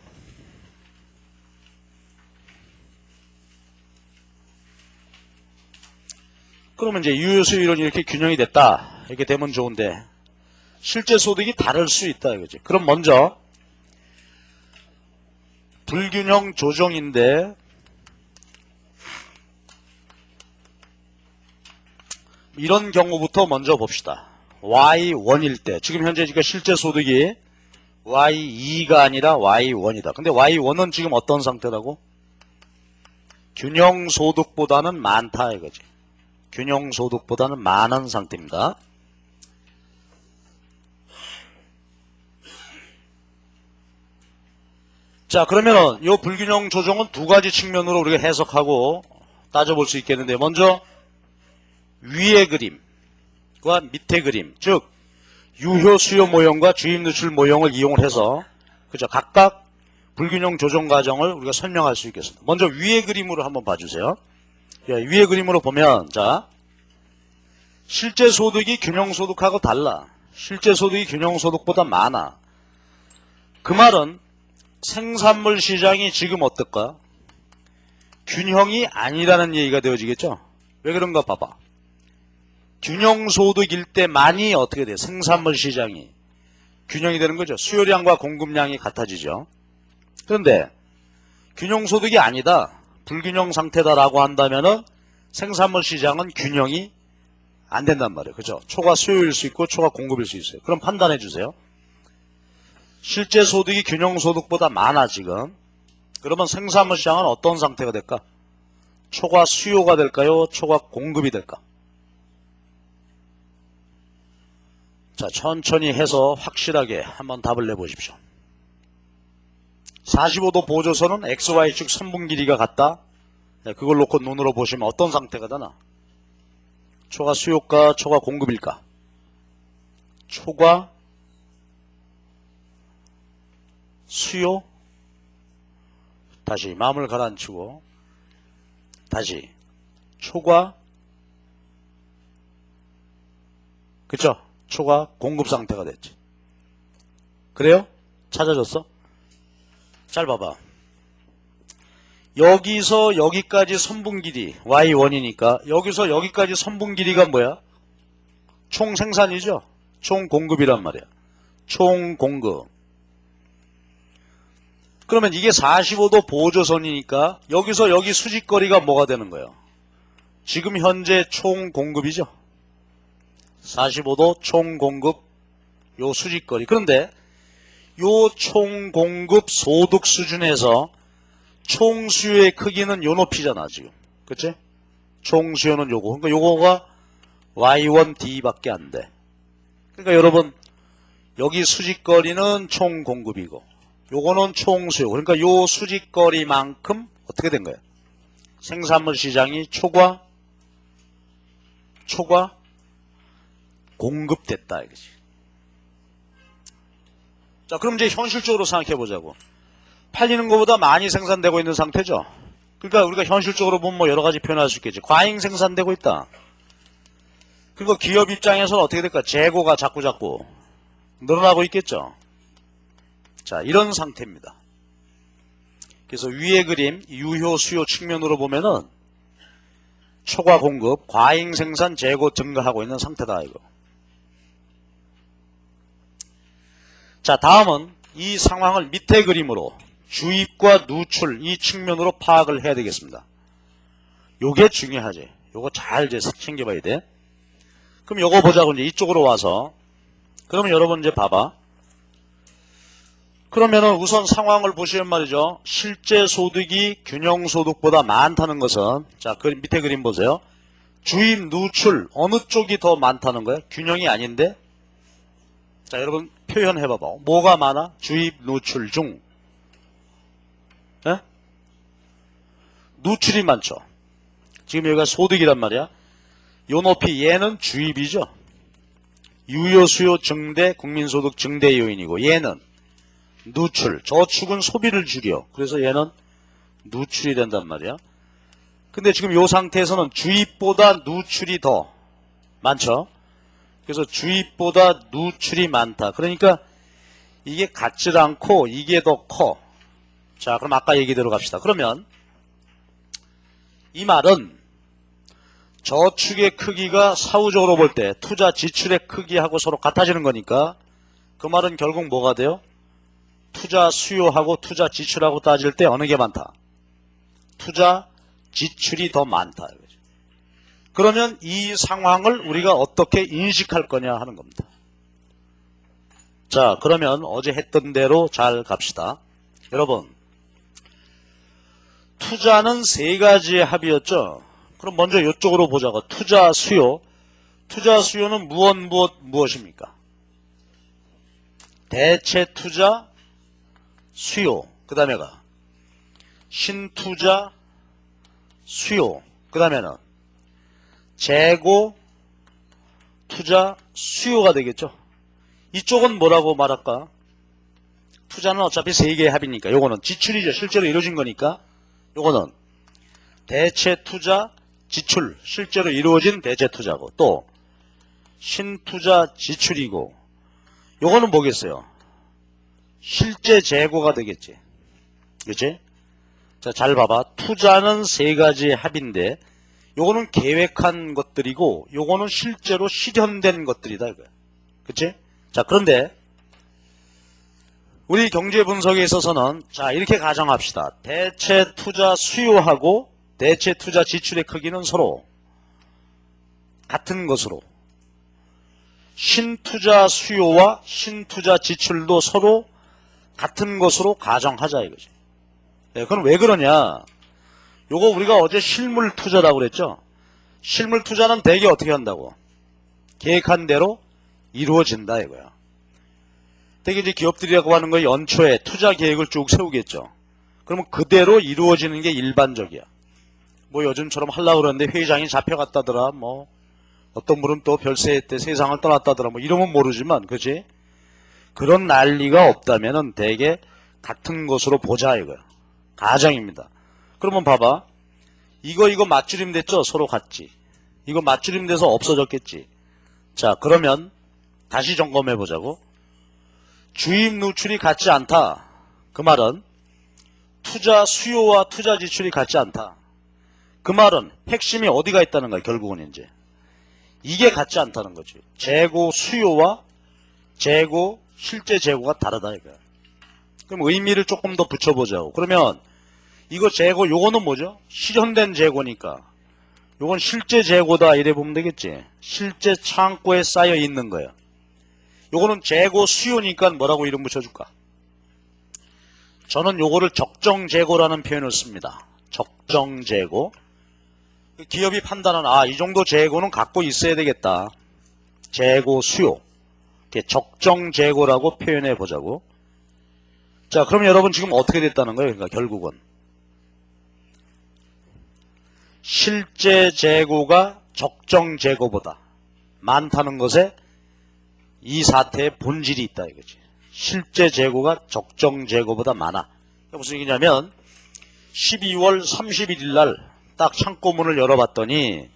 그러면 이제 유효수요 이론이 이렇게 균형이 됐다. 이렇게 되면 좋은데 실제 소득이 다를 수 있다 이거지. 그럼 먼저 불균형 조정인데 이런 경우부터 먼저 봅시다. Y1일 때 지금 현재 실제 소득이 Y2가 아니라 Y1이다. 근데 Y1은 지금 어떤 상태라고? 균형 소득보다는 많다 이거지. 균형 소득보다는 많은 상태입니다. 자, 그러면은 이 불균형 조정은 두 가지 측면으로 우리가 해석하고 따져볼 수 있겠는데 먼저 위의 그림과 밑의 그림, 즉 유효 수요 모형과 주입 누출 모형을 이용을 해서 그죠? 각각 불균형 조정 과정을 우리가 설명할 수 있겠습니다. 먼저 위의 그림으로 한번 봐주세요. 위의 그림으로 보면 자 실제 소득이 균형 소득하고 달라. 실제 소득이 균형 소득보다 많아. 그 말은 생산물 시장이 지금 어떨까? 균형이 아니라는 얘기가 되어지겠죠? 왜 그런가 봐봐. 균형 소득일 때만이 어떻게 돼? 생산물 시장이 균형이 되는 거죠. 수요량과 공급량이 같아지죠. 그런데 균형 소득이 아니다. 불균형 상태다라고 한다면은 생산물 시장은 균형이 안 된단 말이에요. 그죠? 초과 수요일 수 있고 초과 공급일 수 있어요. 그럼 판단해 주세요. 실제 소득이 균형 소득보다 많아 지금. 그러면 생산물 시장은 어떤 상태가 될까? 초과 수요가 될까요? 초과 공급이 될까? 자, 천천히 해서 확실하게 한번 답을 내보십시오. 45도 보조선은 XY축 선분 길이가 같다. 그걸 놓고 눈으로 보시면 어떤 상태가 되나? 초과 수요일까? 초과 공급일까? 초과 수요? 다시 마음을 가라앉히고 다시 초과 그쵸? 초과 공급 상태가 됐지. 그래요? 찾아줬어? 잘 봐봐. 여기서 여기까지 선분 길이 Y1이니까 여기서 여기까지 선분 길이가 뭐야? 총 생산이죠? 총 공급이란 말이야. 총 공급. 그러면 이게 45도 보조선이니까 여기서 여기 수직거리가 뭐가 되는 거예요? 지금 현재 총 공급이죠? 45도 총 공급 요 수직거리. 그런데 요 총 공급 소득 수준에서 총 수요의 크기는 요 높이잖아 지금. 그치? 총 수요는 요거. 그러니까 요거가 Y1D밖에 안 돼. 그러니까 여러분 여기 수직거리는 총 공급이고 요거는 총 수요. 그러니까 요 수직거리만큼 어떻게 된 거예요? 생산물 시장이 초과 공급됐다 이거지. 자, 그럼 이제 현실적으로 생각해 보자고. 팔리는 것보다 많이 생산되고 있는 상태죠. 그러니까 우리가 현실적으로 보면 뭐 여러 가지 표현할 수 있겠지. 과잉 생산되고 있다. 그리고 기업 입장에서는 어떻게 될까? 재고가 자꾸 늘어나고 있겠죠. 자, 이런 상태입니다. 그래서 위의 그림 유효 수요 측면으로 보면은 초과 공급, 과잉 생산, 재고 증가하고 있는 상태다 이거. 자, 다음은 이 상황을 밑에 그림으로 주입과 누출 이 측면으로 파악을 해야 되겠습니다. 요게 중요하지. 요거 잘 이제 챙겨봐야 돼. 그럼 요거 보자고 이제 이쪽으로 와서 그러면 여러분 이제 봐봐. 그러면은 우선 상황을 보시면 말이죠. 실제 소득이 균형 소득보다 많다는 것은 자, 그 밑에 그림 보세요. 주입, 누출 어느 쪽이 더 많다는 거예요? 균형이 아닌데? 자, 여러분 표현해 봐봐. 뭐가 많아? 주입, 누출 중. 예? 누출이 많죠. 지금 여기가 소득이란 말이야. 요 높이 얘는 주입이죠. 유효 수요 증대, 국민소득 증대 요인이고 얘는 누출, 저축은 소비를 줄여. 그래서 얘는 누출이 된단 말이야. 근데 지금 이 상태에서는 주입보다 누출이 더 많죠. 그래서 주입보다 누출이 많다. 그러니까 이게 같질 않고 이게 더 커. 자, 그럼 아까 얘기대로 갑시다. 그러면 이 말은 저축의 크기가 사후적으로 볼 때 투자 지출의 크기하고 서로 같아지는 거니까 그 말은 결국 뭐가 돼요? 투자 수요하고 투자 지출하고 따질 때 어느 게 많다? 투자 지출이 더 많다. 그러면 이 상황을 우리가 어떻게 인식할 거냐 하는 겁니다. 자, 그러면 어제 했던 대로 잘 갑시다. 여러분, 투자는 세 가지의 합이었죠. 그럼 먼저 이쪽으로 보자고. 투자 수요. 투자 수요는 무엇입니까? 대체 투자 수요. 그 다음에가 신투자 수요. 그 다음에는 재고 투자 수요가 되겠죠. 이쪽은 뭐라고 말할까? 투자는 어차피 세 개의 합이니까 요거는 지출이죠. 실제로 이루어진 거니까 요거는 대체 투자 지출, 실제로 이루어진 대체 투자고 또 신투자 지출이고 요거는 뭐겠어요? 실제 재고가 되겠지. 그치? 자, 잘 봐봐. 투자는 세 가지의 합인데 요거는 계획한 것들이고 요거는 실제로 실현된 것들이다 이거야. 그치? 자, 그런데 우리 경제 분석에 있어서는 자, 이렇게 가정합시다. 대체 투자 수요하고 대체 투자 지출의 크기는 서로 같은 것으로 신투자 수요와 신투자 지출도 서로 같은 것으로 가정하자 이거지. 네, 그럼 왜 그러냐? 요거 우리가 어제 실물 투자라고 그랬죠? 실물 투자는 대개 어떻게 한다고? 계획한 대로 이루어진다 이거야. 대개 이제 기업들이라고 하는 거 연초에 투자 계획을 쭉 세우겠죠. 그러면 그대로 이루어지는 게 일반적이야. 뭐 요즘처럼 하려고 그러는데 회장이 잡혀갔다더라. 뭐 어떤 분은 또 별세 때 세상을 떠났다더라. 뭐 이러면 모르지만 그치? 그런 난리가 없다면은 대개 같은 것으로 보자 이거야. 가정입니다. 그러면 봐봐. 이거 맞추림 됐죠? 서로 같지. 이거 맞추림 돼서 없어졌겠지. 자, 그러면 다시 점검해 보자고. 주입 누출이 같지 않다. 그 말은 투자 수요와 투자 지출이 같지 않다. 그 말은 핵심이 어디가 있다는 거야, 결국은 이제. 이게 같지 않다는 거지. 재고 수요와 재고, 실제 재고가 다르다 이거야. 그럼 의미를 조금 더 붙여보자고. 그러면 이거 재고, 요거는 뭐죠? 실현된 재고니까. 요건 실제 재고다 이래 보면 되겠지. 실제 창고에 쌓여 있는 거야. 요거는 재고 수요니까 뭐라고 이름 붙여줄까? 저는 요거를 적정 재고라는 표현을 씁니다. 적정 재고. 기업이 판단하는 이 정도 재고는 갖고 있어야 되겠다. 재고 수요. 적정 재고라고 표현해 보자고. 자, 그럼 여러분 지금 어떻게 됐다는 거예요? 그러니까 결국은 실제 재고가 적정 재고보다 많다는 것에 이 사태의 본질이 있다 이거지. 실제 재고가 적정 재고보다 많아. 무슨 얘기냐면 12월 31일 날 딱 창고문을 열어봤더니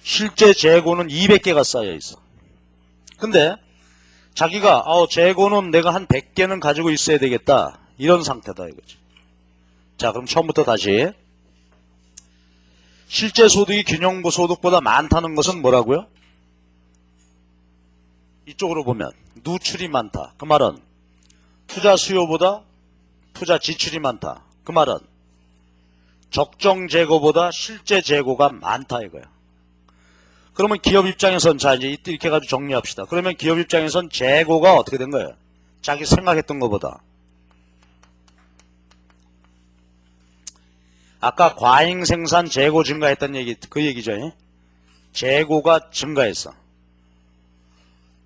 실제 재고는 200개가 쌓여 있어. 근데 자기가 재고는 내가 한 100개는 가지고 있어야 되겠다. 이런 상태다 이거지. 자, 그럼 처음부터 다시. 실제 소득이 균형부 소득보다 많다는 것은 뭐라고요? 이쪽으로 보면 누출이 많다. 그 말은 투자 수요보다 투자 지출이 많다. 그 말은 적정 재고보다 실제 재고가 많다 이거야. 그러면 기업 입장에선 자 이제 이렇게 가지고 정리합시다. 그러면 기업 입장에선 재고가 어떻게 된 거예요? 자기 생각했던 것보다. 아까 과잉 생산 재고 증가했던 얘기 그 얘기죠. 예? 재고가 증가했어.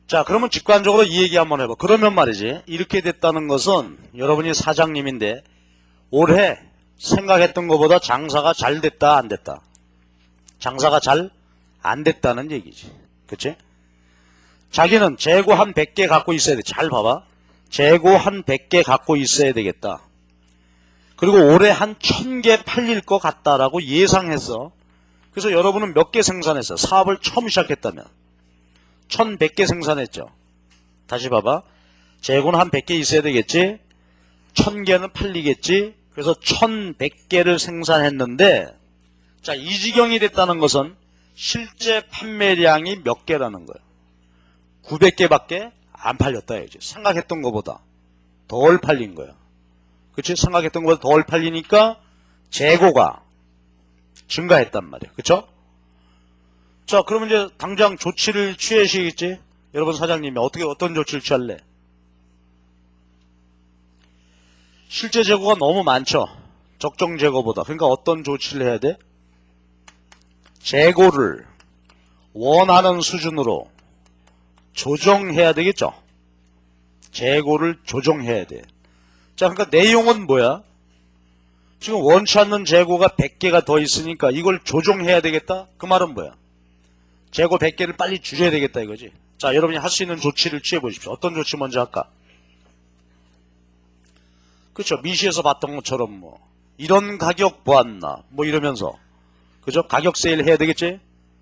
자, 그러면 직관적으로 이 얘기 한번 해봐. 그러면 말이지, 이렇게 됐다는 것은 여러분이 사장님인데 올해 생각했던 것보다 장사가 잘 됐다 안 됐다? 장사가 잘 안 됐다는 얘기지. 그치? 자기는 재고 한 100개 갖고 있어야 돼. 잘 봐봐. 재고 한 100개 갖고 있어야 되겠다. 그리고 올해 한 1000개 팔릴 것 같다라고 예상했어. 그래서 여러분은 몇 개 생산했어? 사업을 처음 시작했다면 1100개 생산했죠. 다시 봐봐. 재고는 한 100개 있어야 되겠지. 1000개는 팔리겠지. 그래서 1100개를 생산했는데, 자, 이 지경이 됐다는 것은 실제 판매량이 몇 개라는 거예요. 900개밖에 안 팔렸다 이제. 생각했던 것보다 덜 팔린 거야. 그치? 생각했던 것보다 덜 팔리니까 재고가 증가했단 말이에요. 그쵸? 자, 그러면 이제 당장 조치를 취하시겠지? 여러분 사장님이 어떤 조치를 취할래? 실제 재고가 너무 많죠? 적정 재고보다. 그러니까 어떤 조치를 해야 돼? 재고를 원하는 수준으로 조정해야 되겠죠? 재고를 조정해야 돼. 자, 그러니까 내용은 뭐야? 지금 원치 않는 재고가 100개가 더 있으니까 이걸 조정해야 되겠다? 그 말은 뭐야? 재고 100개를 빨리 줄여야 되겠다 이거지. 자, 여러분이 할 수 있는 조치를 취해 보십시오. 어떤 조치 먼저 할까? 그렇죠. 미시에서 봤던 것처럼 뭐 이런 가격 보았나 뭐 이러면서 그죠? 가격 세일 해야 되겠지?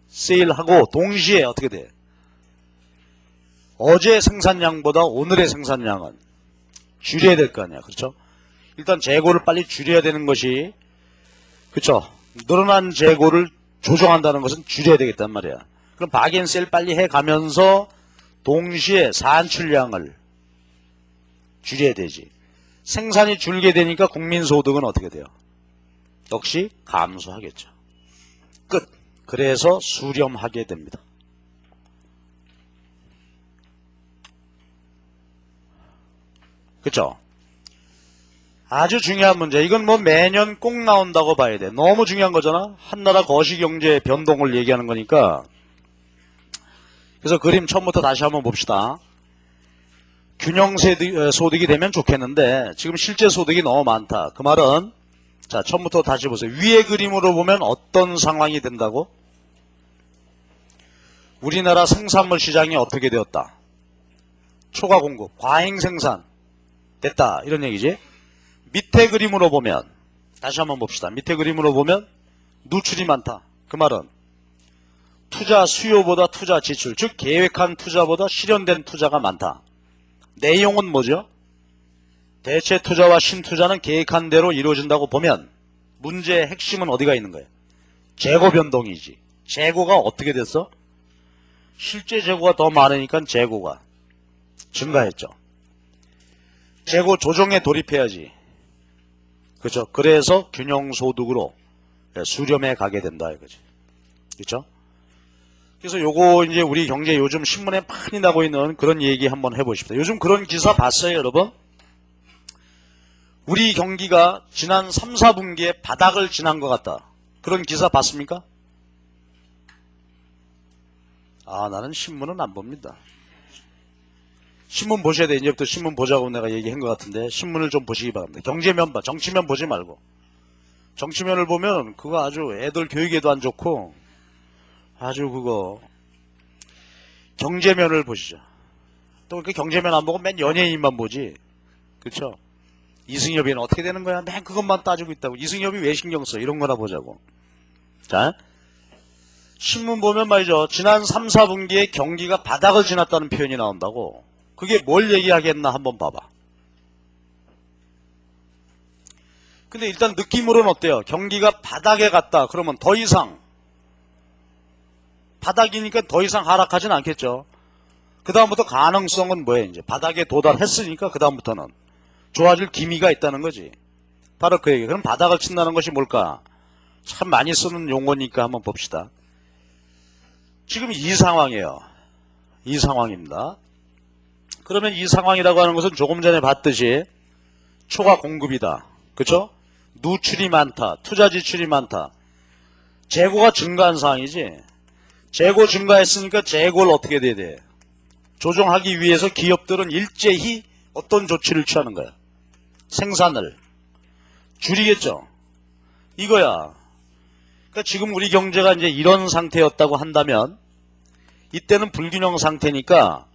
세일하고 동시에 어떻게 돼? 어제 생산량보다 오늘의 생산량은 줄여야 될 거 아니야. 그렇죠? 일단 재고를 빨리 줄여야 되는 것이 그렇죠? 늘어난 재고를 조정한다는 것은 줄여야 되겠단 말이야. 그럼 바겐세일 빨리 해가면서 동시에 산출량을 줄여야 되지. 생산이 줄게 되니까 국민소득은 어떻게 돼요? 역시 감소하겠죠. 끝. 그래서 수렴하게 됩니다. 그렇죠? 아주 중요한 문제. 이건 뭐 매년 꼭 나온다고 봐야 돼. 너무 중요한 거잖아. 한나라 거시경제 변동을 얘기하는 거니까. 그래서 그림 처음부터 다시 한번 봅시다. 균형 소득이 되면 좋겠는데 지금 실제 소득이 너무 많다. 그 말은 자, 처음부터 다시 보세요. 위의 그림으로 보면 어떤 상황이 된다고? 우리나라 생산물 시장이 어떻게 되었다? 초과 공급, 과잉 생산 됐다. 이런 얘기지. 밑에 그림으로 보면 다시 한번 봅시다. 밑에 그림으로 보면 누출이 많다. 그 말은 투자 수요보다 투자 지출, 즉 계획한 투자보다 실현된 투자가 많다. 내용은 뭐죠? 대체 투자와 신투자는 계획한 대로 이루어진다고 보면 문제의 핵심은 어디가 있는 거예요? 재고 변동이지. 재고가 어떻게 됐어? 실제 재고가 더 많으니까 재고가 증가했죠. 재고 조정에 돌입해야지. 그렇죠? 그래서 균형소득으로 수렴해 가게 된다 이거지. 그렇죠? 그래서 요거 이제 우리 경제 요즘 신문에 많이 나고 있는 그런 얘기 한번 해보십시오. 요즘 그런 기사 봤어요, 여러분? 우리 경기가 지난 3, 4분기에 바닥을 지난 것 같다. 그런 기사 봤습니까? 아, 나는 신문은 안 봅니다. 신문 보셔야 돼. 이제부터 신문 보자고 내가 얘기한 것 같은데 신문을 좀 보시기 바랍니다. 경제면 봐. 정치면 보지 말고. 정치면을 보면 그거 아주 애들 교육에도 안 좋고 아주 그거 경제면을 보시죠. 또 그렇게 경제면 안 보고 맨 연예인만 보지. 그렇죠? 이승엽이는 어떻게 되는 거야? 맨 그것만 따지고 있다고. 이승엽이 왜 신경 써? 이런 거나 보자고. 자, 신문 보면 말이죠. 지난 3, 4분기에 경기가 바닥을 지났다는 표현이 나온다고. 그게 뭘 얘기하겠나 한번 봐봐. 근데 일단 느낌으로는 어때요? 경기가 바닥에 갔다. 그러면 더 이상 바닥이니까 더 이상 하락하진 않겠죠. 그 다음부터 가능성은 뭐예요? 이제 바닥에 도달했으니까 그 다음부터는 좋아질 기미가 있다는 거지. 바로 그 얘기. 그럼 바닥을 친다는 것이 뭘까? 참 많이 쓰는 용어니까 한번 봅시다. 지금 이 상황이에요. 이 상황입니다. 그러면 이 상황이라고 하는 것은 조금 전에 봤듯이 초과 공급이다. 그렇죠? 누출이 많다. 투자 지출이 많다. 재고가 증가한 상황이지. 재고 증가했으니까 재고를 어떻게 돼야 돼? 조정하기 위해서 기업들은 일제히 어떤 조치를 취하는 거야? 생산을 줄이겠죠. 이거야. 그러니까 지금 우리 경제가 이제 이런 상태였다고 한다면 이때는 불균형 상태니까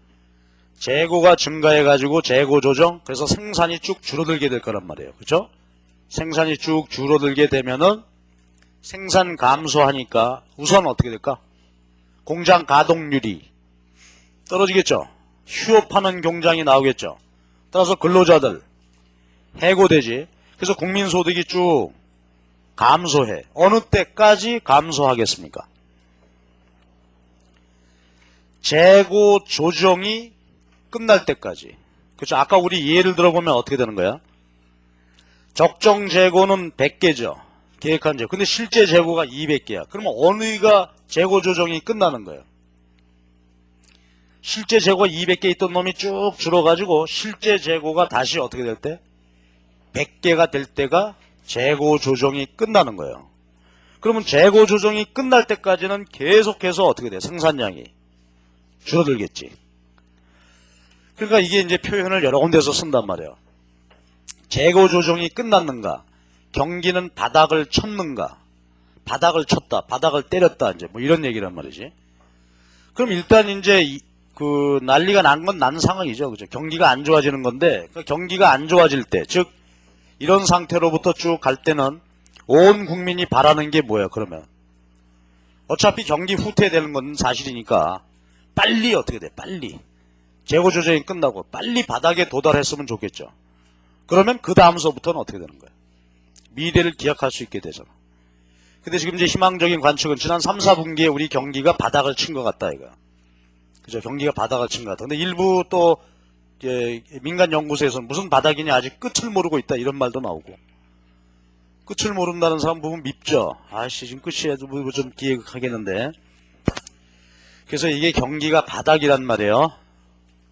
재고가 증가해가지고 재고 조정, 그래서 생산이 쭉 줄어들게 될 거란 말이에요. 그렇죠? 생산이 쭉 줄어들게 되면은 생산 감소하니까 우선 어떻게 될까? 공장 가동률이 떨어지겠죠. 휴업하는 공장이 나오겠죠. 따라서 근로자들 해고되지. 그래서 국민소득이 쭉 감소해. 어느 때까지 감소하겠습니까? 재고 조정이 끝날 때까지. 그렇죠. 아까 우리 예를 들어보면 어떻게 되는 거야? 적정 재고는 100개죠. 계획한 재고. 근데 실제 재고가 200개야. 그러면 어느가 재고 조정이 끝나는 거예요? 실제 재고가 200개 있던 놈이 쭉 줄어가지고 실제 재고가 다시 어떻게 될 때? 100개가 될 때가 재고 조정이 끝나는 거예요. 그러면 재고 조정이 끝날 때까지는 계속해서 어떻게 돼? 생산량이 줄어들겠지. 그러니까 이게 이제 표현을 여러 군데서 쓴단 말이에요. 재고 조정이 끝났는가? 경기는 바닥을 쳤는가? 바닥을 쳤다, 바닥을 때렸다, 이제 뭐 이런 얘기란 말이지. 그럼 일단 이제 그 난리가 난 건 난 상황이죠. 그죠? 경기가 안 좋아지는 건데, 그 경기가 안 좋아질 때, 즉 이런 상태로부터 쭉 갈 때는 온 국민이 바라는 게 뭐예요? 그러면 어차피 경기 후퇴되는 건 사실이니까 빨리 어떻게 돼? 빨리 재고 조정이 끝나고 빨리 바닥에 도달했으면 좋겠죠. 그러면 그 다음서부터는 어떻게 되는 거예요? 미래를 기약할 수 있게 되잖아. 근데 지금 이제 희망적인 관측은 지난 3, 4분기에 우리 경기가 바닥을 친 것 같다, 이거. 그죠? 경기가 바닥을 친 것 같다. 근데 일부 또 민간 연구소에서는 무슨 바닥이냐, 아직 끝을 모르고 있다, 이런 말도 나오고. 끝을 모른다는 사람 보면 밉죠. 아씨, 지금 끝이야도 뭐 좀 기획하겠는데. 그래서 이게 경기가 바닥이란 말이에요.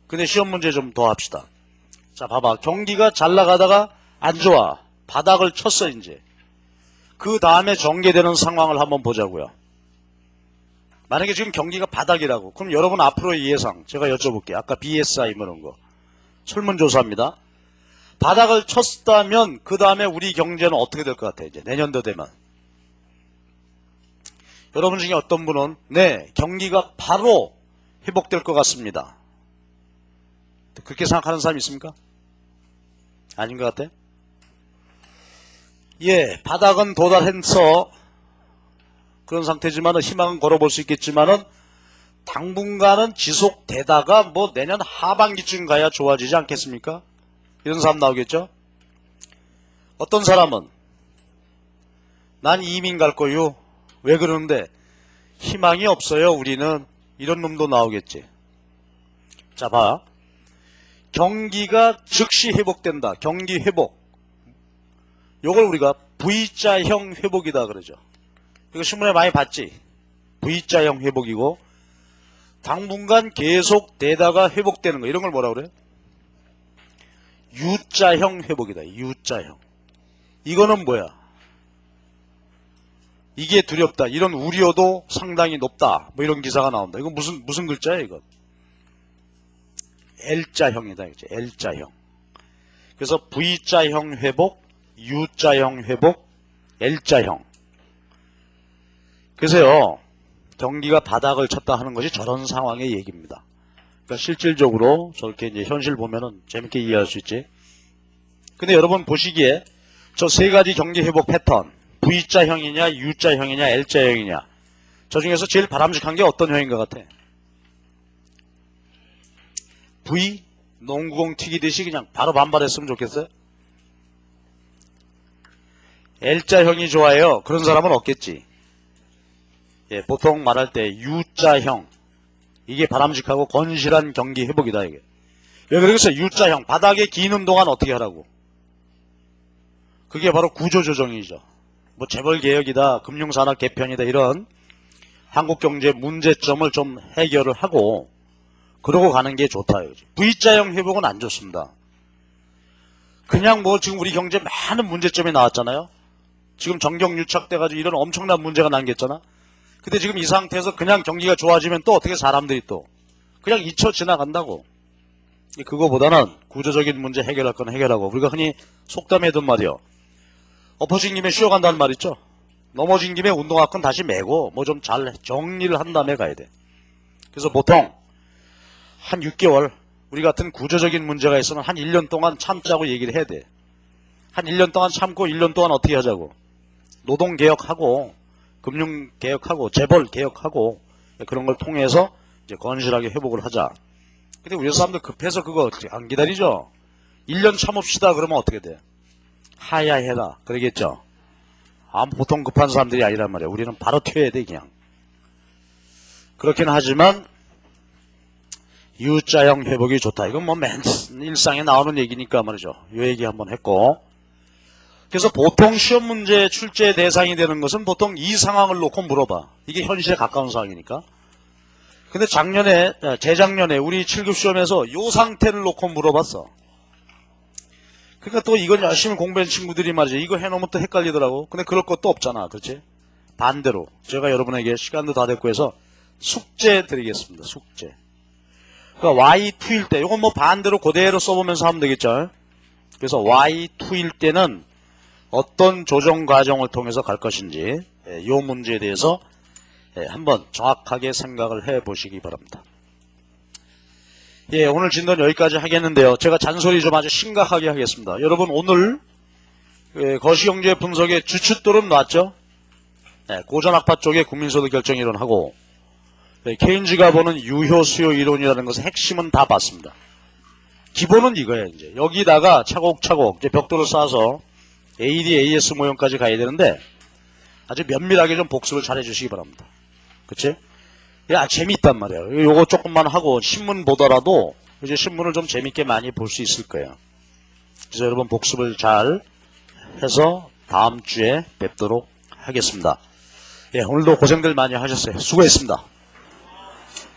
근데 시험 문제 좀 더 합시다. 자, 봐봐. 경기가 잘 나가다가 안 좋아. 바닥을 쳤어, 이제. 그 다음에 전개되는 상황을 한번 보자고요. 만약에 지금 경기가 바닥이라고. 그럼 여러분 앞으로의 예상 제가 여쭤볼게요. 아까 BSI 뭐 이런 거. 설문조사입니다. 바닥을 쳤다면 그 다음에 우리 경제는 어떻게 될 것 같아요? 이제 내년도 되면. 여러분 중에 어떤 분은 네, 경기가 바로 회복될 것 같습니다. 그렇게 생각하는 사람 있습니까? 아닌 것 같아요? 예, 바닥은 도달해서 그런 상태지만은 희망은 걸어볼 수 있겠지만은 당분간은 지속되다가 뭐 내년 하반기쯤 가야 좋아지지 않겠습니까? 이런 사람 나오겠죠? 어떤 사람은 난 이민 갈 거요. 왜 그러는데? 희망이 없어요, 우리는. 이런 놈도 나오겠지. 자, 봐. 경기가 즉시 회복된다. 경기 회복. 요걸 우리가 V자형 회복이다 그러죠. 이거 신문에 많이 봤지? V자형 회복이고 당분간 계속 되다가 회복되는 거. 이런 걸 뭐라 그래요? U자형 회복이다. U자형. 이거는 뭐야? 이게 두렵다. 이런 우려도 상당히 높다. 뭐 이런 기사가 나온다. 이거 무슨 글자야, 이거? L자형이다. 그죠? L자형. 그래서 V자형 회복, U자형 회복, L자형. 그래서요, 경기가 바닥을 쳤다 하는 것이 저런 상황의 얘기입니다. 그러니까 실질적으로 저렇게 이제 현실 보면은 재밌게 이해할 수 있지. 근데 여러분 보시기에 저 세 가지 경기 회복 패턴, V자형이냐, U자형이냐, L자형이냐, 저 중에서 제일 바람직한 게 어떤 형인 것 같아? V? 농구공 튀기듯이 그냥 바로 반발했으면 좋겠어요? L자형이 좋아요. 그런 사람은 없겠지. 예, 보통 말할 때 U자형, 이게 바람직하고 건실한 경기 회복이다, 이게. 왜 그러겠어요? U자형, 바닥에 기는 동안 어떻게 하라고? 그게 바로 구조조정이죠. 뭐 재벌개혁이다, 금융산업 개편이다, 이런 한국 경제 문제점을 좀 해결을 하고 그러고 가는 게 좋다. V자형 회복은 안 좋습니다. 그냥 뭐 지금 우리 경제 많은 문제점이 나왔잖아요. 지금 정경유착 돼가지고 이런 엄청난 문제가 남겼잖아. 근데 지금 이 상태에서 그냥 경기가 좋아지면 또 어떻게 사람들이 또 그냥 잊혀 지나간다고. 그거보다는 구조적인 문제 해결할 건 해결하고, 우리가 흔히 속담해둔 말이요. 엎어진 김에 쉬어간다는 말 있죠. 넘어진 김에 운동화 건 다시 메고 뭐 좀 잘 정리를 한 다음에 가야 돼. 그래서 보통 한 6개월, 우리 같은 구조적인 문제가 있으면 한 1년 동안 참자고 얘기를 해야 돼. 한 1년 동안 참고 1년 동안 어떻게 하자고. 노동개혁하고 금융개혁하고 재벌개혁하고 그런 걸 통해서 이제 건실하게 회복을 하자. 근데 우리 사람들 급해서 그거 안 기다리죠. 1년 참읍시다 그러면 어떻게 돼? 하야해라 그러겠죠. 보통 급한 사람들이 아니란 말이야. 우리는 바로 튀어야 돼 그냥. 그렇긴 하지만 U자형 회복이 좋다. 이건 뭐 일상에 나오는 얘기니까 말이죠. 이 얘기 한번 했고. 그래서 보통 시험 문제 출제 대상이 되는 것은 보통 이 상황을 놓고 물어봐. 이게 현실에 가까운 상황이니까. 근데 재작년에 우리 7급 시험에서 이 상태를 놓고 물어봤어. 그러니까 또 이건 열심히 공부한 친구들이 말이죠. 이거 해놓으면 또 헷갈리더라고. 근데 그럴 것도 없잖아. 그렇지? 반대로 제가 여러분에게 시간도 다 됐고 해서 숙제 드리겠습니다. 숙제. 그러니까 Y2일 때, 이건 뭐 반대로 그대로 써보면서 하면 되겠죠. 그래서 Y2일 때는 어떤 조정 과정을 통해서 갈 것인지, 이 문제에 대해서 한번 정확하게 생각을 해 보시기 바랍니다. 오늘 진도는 여기까지 하겠는데요. 제가 잔소리 좀 아주 심각하게 하겠습니다. 여러분, 오늘 거시경제 분석의 주춧돌은 놨죠? 고전학파 쪽에 국민소득 결정 이론하고, 케인즈가 보는 유효 수요 이론이라는 것의 핵심은 다 봤습니다. 기본은 이거예요. 이제 여기다가 차곡차곡 이제 벽돌을 쌓아서 AD, AS 모형까지 가야 되는데 아주 면밀하게 좀 복습을 잘 해주시기 바랍니다. 그치? 재미있단 말이에요. 요거 조금만 하고 신문 보더라도 이제 신문을 좀 재밌게 많이 볼 수 있을 거예요. 그래서 여러분 복습을 잘 해서 다음 주에 뵙도록 하겠습니다. 오늘도 고생들 많이 하셨어요. 수고했습니다.